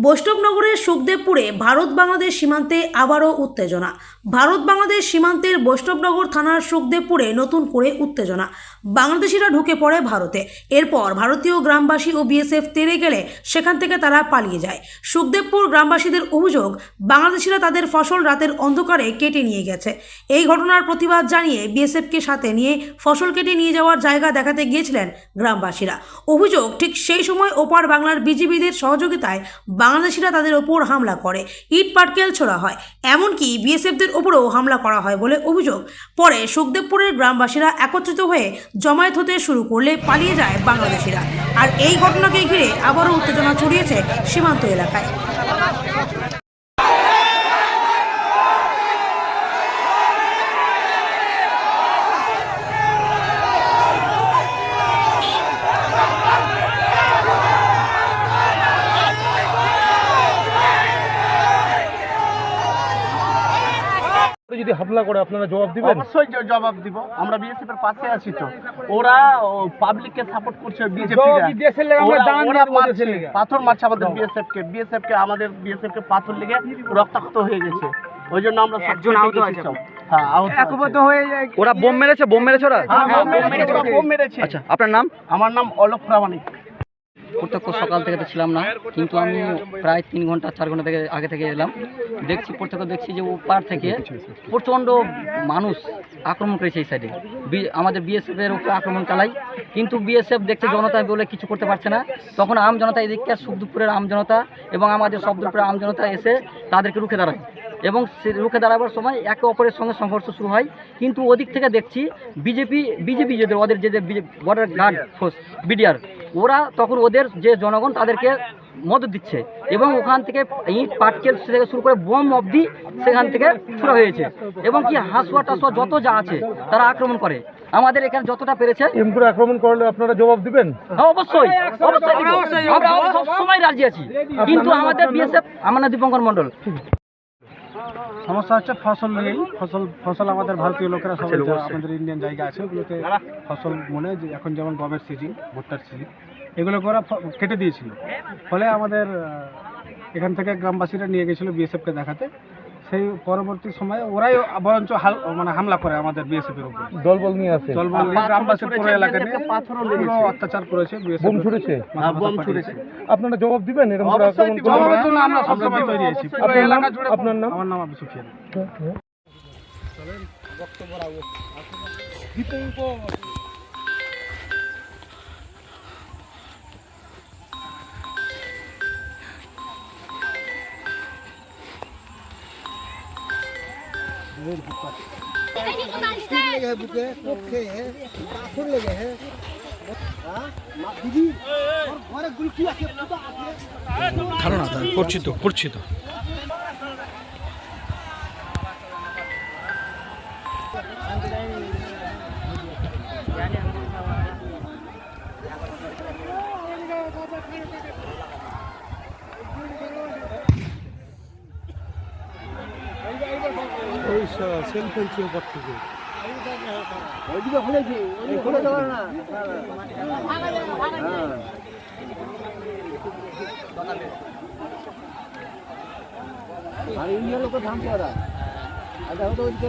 বৈষ্ণবনগরের সুখদেবপুরে ভারত বাংলাদেশ সীমান্তে আবারও উত্তেজনা। ভারত বাংলাদেশ সীমান্তের বৈষ্ণবনগর থানার সুখদেবপুরে নতুন করে উত্তেজনা। বাংলাদেশিরা ঢুকে পড়ে ভারতে। এরপর ভারতীয় গ্রামবাসী ও বিএসএফ তেড়ে গেলে সেখান থেকে তারা পালিয়ে যায়। সুখদেবপুর গ্রামবাসীদের অভিযোগ, বাংলাদেশিরা তাদের ফসল রাতের অন্ধকারে কেটে নিয়ে গেছে। এই ঘটনার প্রতিবাদ জানিয়ে বিএসএফকে সাথে নিয়ে ফসল কেটে নিয়ে যাওয়ার জায়গা দেখাতে গিয়েছিলেন গ্রামবাসীরা। অভিযোগ, ঠিক সেই সময় ওপার বাংলার বিজিবিদের সহযোগিতায় বাংলাদেশিরা তাদের ওপর হামলা করে, ইট পাটকেল ছোড়া হয়, এমনকি বিএসএফদের ওপরেও হামলা করা হয় বলে অভিযোগ। পরে সুখদেবপুরের গ্রামবাসীরা একত্রিত হয়ে জমায়েত হতে শুরু করলে পালিয়ে যায় বাংলাদেশিরা। আর এই ঘটনাকে ঘিরে আবারও উত্তেজনা ছড়িয়েছে সীমান্ত এলাকায়। যদি হামলা করে আপনারা জবাব দিবেন? অবশ্যই জবাব দিব। আমরা বিএসএফ এর পাশে আছি। তো ওরা পাবলিককে সাপোর্ট করছে, পাথর মারছে আমাদের বিএসএফ কে আমাদের বিএসএফ কে পাথর লেগে রক্তাক্ত হয়ে গেছে। ওই জন্য আমরা একজন আহত আছে। হ্যাঁ, একবদ্ধ হয়ে ওরা বোম মেরেছে ওরা? বোম মেরেছে। আচ্ছা, আপনার নাম? আমার নাম অলোক প্রামাণিক। প্রত্যক্ষ সকাল থেকে তো ছিলাম না, কিন্তু আমি প্রায় 3 ঘন্টা 4 ঘন্টা থেকে আগে থেকে এলাম। দেখছি যে ওপার থেকে প্রচণ্ড মানুষ আক্রমণ করেছে এই সাইডে। আমাদের বিএসএফ এর উপরে আক্রমণ চালাই, কিন্তু বিএসএফ দেখছে জনতা বলে কিছু করতে পারছে না। তখন আম জনতা, এদিকে সুখদেবপুরের আম জনতা এবং আমাদের শব্দপুরের আম জনতা এসে তাদেরকে রুখে দাঁড়ায়, এবং রুখে দাঁড়াবার সময় একে অপরের সঙ্গে সংঘর্ষ শুরু হয়। কিন্তু ওদিক থেকে দেখছি বিজেপি যেদের ওদের যে বর্ডার গার্ড ফোর্স বিডিআর, ওরা তখন ওদের যে জনগণ তাদেরকে মদত দিচ্ছে, এবং ওখান থেকে ইট পাটকেল থেকে শুরু করে বোম অবধি সেখান থেকে ছোড়া হয়েছে, এবং কি হাঁসুয়া টাসুয়া যত যা আছে তারা আক্রমণ করে। আমাদের এখানে যতটা পেরেছে এম করে আক্রমণ করলে আপনারা জবাব দিবেন? হ্যাঁ, অবশ্যই আমরা সবসময় রাজি আছি। কিন্তু আমাদের বিএসএফ, আমার নাম দীপঙ্কর মণ্ডল। সমস্যা হচ্ছে ফসল নিয়েই। ফসল আমাদের ভারতীয় লোকেরা সবাই, আমাদের ইন্ডিয়ান জায়গা আছে ওগুলোতে ফসল মনে, যে এখন যেমন গমের সিজন, ভুট্টার সিজন, এগুলো ওরা কেটে দিয়েছিল। ফলে আমাদের এখান থেকে গ্রামবাসীরা নিয়ে গেছিলো বিএসএফকে দেখাতে। সেই পরবর্তী সময়ে ওরাই বরঞ্চ হামলা করে আমাদের বিএসএফ এর উপর। দলবল নিয়ে আসে, দলবল নিয়ে গ্রামবাসী পুরো এলাকা নিয়ে পুরো অত্যাচার করেছে। বোম ছুড়েছে। আপনারা জবাব দিবেন এরকম করে আক্রমণ করলে? আমরা সবসময় তৈরি আছি। আপনার নাম? আমার নাম আবু সুফিয়ান। করছি তো সেল ফেলছি ওপর থেকে। আর ইন্ডিয়ার লোক ধান করা, আর দেখো তো ওইদিকে